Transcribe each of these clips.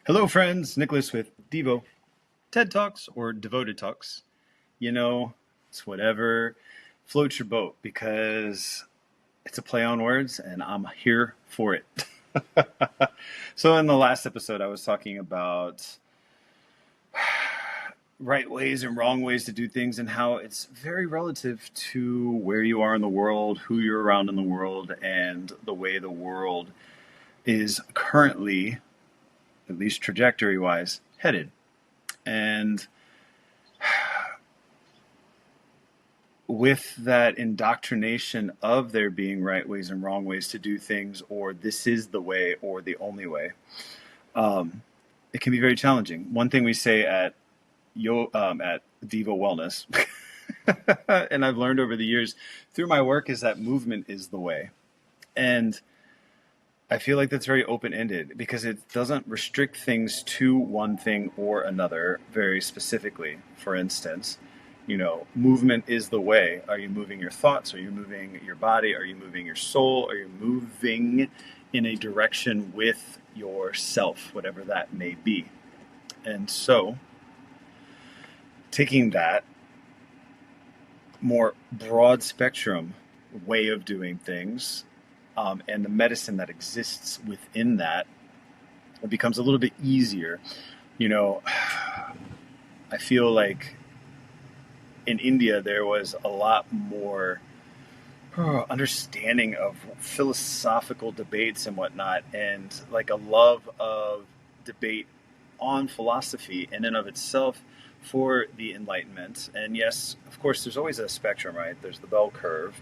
Hello, friends. Nicholas with DIVO-Ted Talks or Devoted Talks. You know, it's whatever floats your boat because it's a play on words and I'm here for it. So, in the last episode, I was talking about right ways and wrong ways to do things and how it's very relative to where you are in the world, who you're around in the world, and the way the world is currently, at least trajectory wise, headed. And with that indoctrination of there being right ways and wrong ways to do things, or this is the way or the only way, it can be very challenging. One thing we say at DIVO Wellness, and I've learned over the years through my work, is that movement is the way. And I feel like that's very open-ended because it doesn't restrict things to one thing or another very specifically. For instance, movement is the way. Are you moving your thoughts? Are you moving your body? Are you moving your soul? Are you moving in a direction with yourself, whatever that may be? And so, taking that more broad spectrum way of doing things, and the medicine that exists within that, it becomes a little bit easier. I feel like in India there was a lot more understanding of philosophical debates and whatnot, and like a love of debate on philosophy in and of itself for the Enlightenment. And yes, of course, there's always a spectrum, right? There's the bell curve.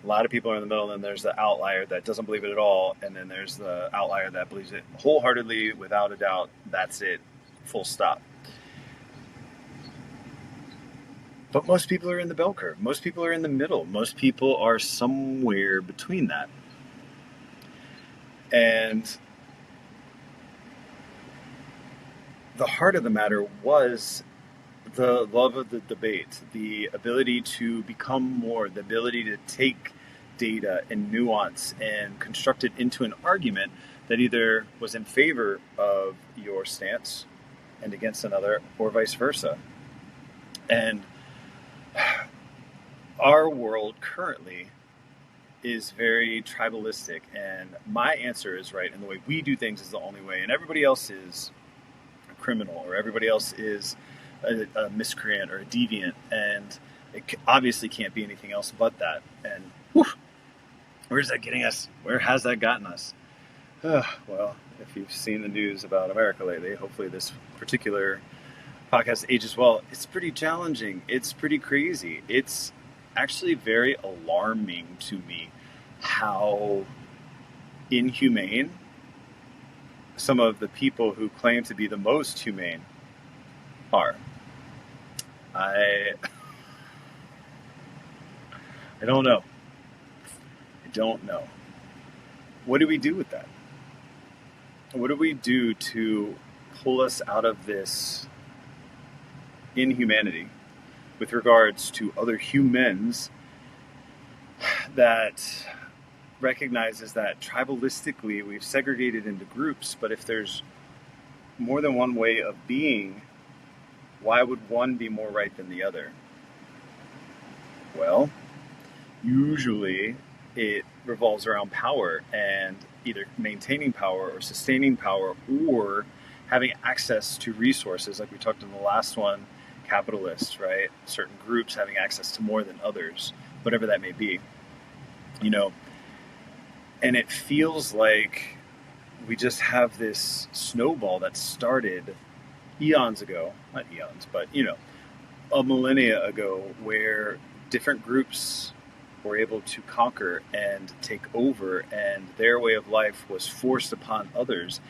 A lot of people are in the middle, and then there's the outlier that doesn't believe it at all, and then there's the outlier that believes it wholeheartedly, without a doubt. That's it, full stop. But most people are in the bell curve. Most people are in the middle. Most people are somewhere between that. And the heart of the matter was the love of the debate, the ability to become more, the ability to take data and nuance and construct it into an argument that either was in favor of your stance and against another, or vice versa. And our world currently is very tribalistic, and my answer is right, and the way we do things is the only way, and everybody else is a criminal, or everybody else is a miscreant or a deviant, and it obviously can't be anything else but that. And where's that getting us? Where has that gotten us? Well, if you've seen the news about America lately, hopefully this particular podcast ages well. It's pretty challenging. It's pretty crazy. It's actually very alarming to me how inhumane some of the people who claim to be the most humane are. I don't know. I don't know. What do we do with that? What do we do to pull us out of this inhumanity with regards to other humans that recognizes that tribalistically we've segregated into groups, but if there's more than one way of being, why would one be more right than the other? Well, usually it revolves around power, and either maintaining power or sustaining power, or having access to resources, like we talked in the last one, capitalists, right? Certain groups having access to more than others, whatever that may be. And it feels like we just have this snowball that started eons ago, not eons, but, a millennia ago, where different groups were able to conquer and take over, and their way of life was forced upon others.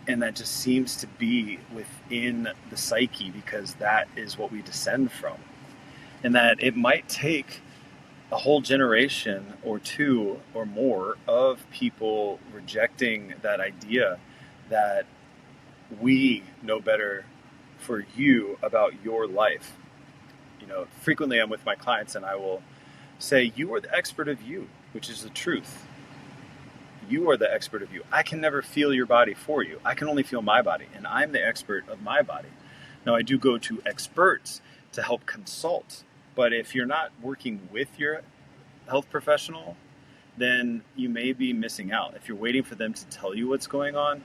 And that just seems to be within the psyche, because that is what we descend from. And that it might take a whole generation or two or more of people rejecting that idea that we know better for you about your life. Frequently I'm with my clients and I will say, you are the expert of you, which is the truth. You are the expert of you. I can never feel your body for you. I can only feel my body, and I'm the expert of my body. Now, I do go to experts to help consult, but if you're not working with your health professional, then you may be missing out. If you're waiting for them to tell you what's going on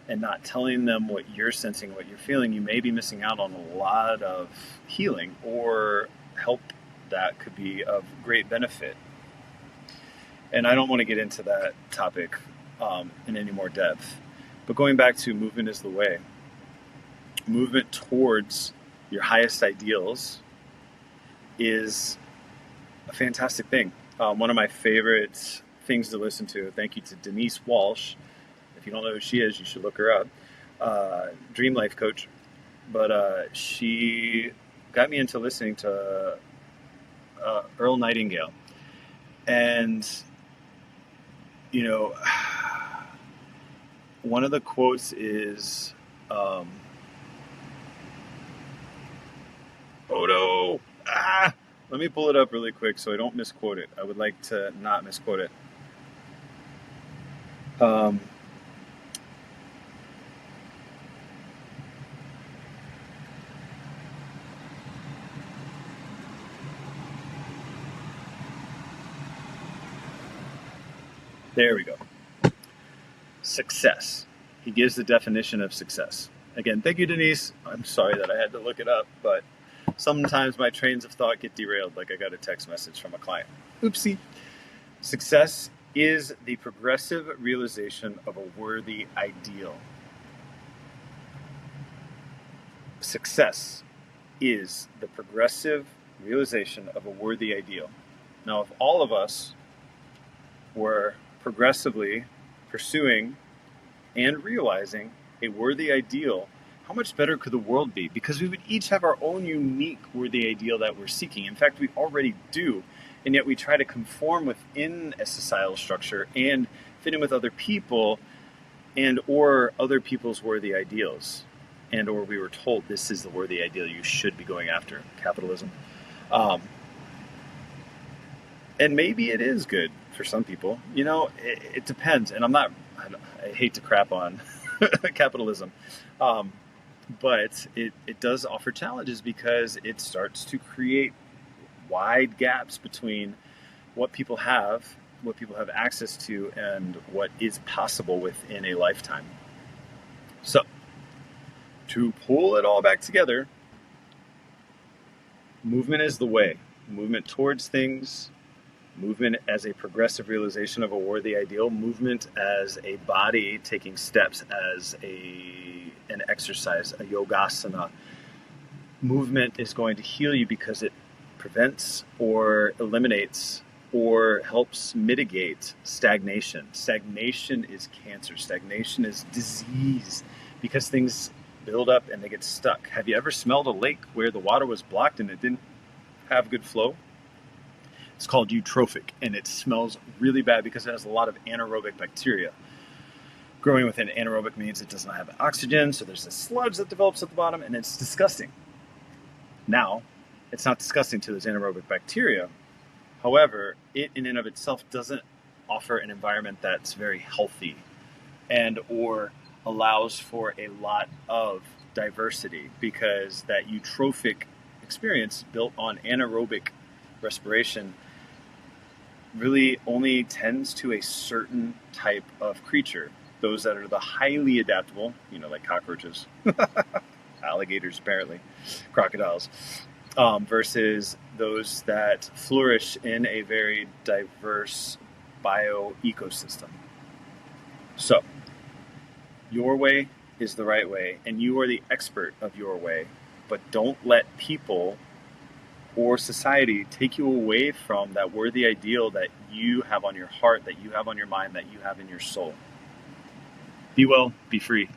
and not telling them what you're sensing, what you're feeling, you may be missing out on a lot of healing or help that could be of great benefit. And I don't want to get into that topic in any more depth. But going back to movement is the way. Movement towards your highest ideals is a fantastic thing. One of my favorite things to listen to, thank you to Denise Walsh. If you don't know who she is, you should look her up. Dream life coach. But she got me into listening to Earl Nightingale. And, you know, one of the quotes is, oh no, let me pull it up really quick so I don't misquote it. I would like to not misquote it. There we go. Success. He gives the definition of success. Again, thank you, Denise. I'm sorry that I had to look it up, but sometimes my trains of thought get derailed, like I got a text message from a client. Oopsie. Success is the progressive realization of a worthy ideal. Success is the progressive realization of a worthy ideal. Now, if all of us were progressively pursuing and realizing a worthy ideal, how much better could the world be? Because we would each have our own unique worthy ideal that we're seeking. In fact, we already do. And yet we try to conform within a societal structure and fit in with other people and or other people's worthy ideals. And or we were told this is the worthy ideal you should be going after. Capitalism. And maybe it is good for some people. You know, it depends. And I hate to crap on capitalism. But it does offer challenges because it starts to create wide gaps between what people have access to, and what is possible within a lifetime. So, to pull it all back together, movement is the way. Movement towards things, movement as a progressive realization of a worthy ideal, movement as a body taking steps as an exercise, a yogasana. Movement is going to heal you because it prevents or eliminates or helps mitigate stagnation. Stagnation is cancer. Stagnation is disease because things build up and they get stuck. Have you ever smelled a lake where the water was blocked and it didn't have good flow? It's called eutrophic, and it smells really bad because it has a lot of anaerobic bacteria. Growing within anaerobic means it does not have oxygen, so there's this sludge that develops at the bottom, and it's disgusting. Now, it's not disgusting to those anaerobic bacteria. However, it in and of itself doesn't offer an environment that's very healthy and or allows for a lot of diversity, because that eutrophic experience built on anaerobic respiration really only tends to a certain type of creature. Those that are the highly adaptable, like cockroaches, alligators apparently, crocodiles, versus those that flourish in a very diverse bio-ecosystem. So, your way is the right way, and you are the expert of your way, but don't let people or society take you away from that worthy ideal that you have on your heart, that you have on your mind, that you have in your soul. Be well, be free.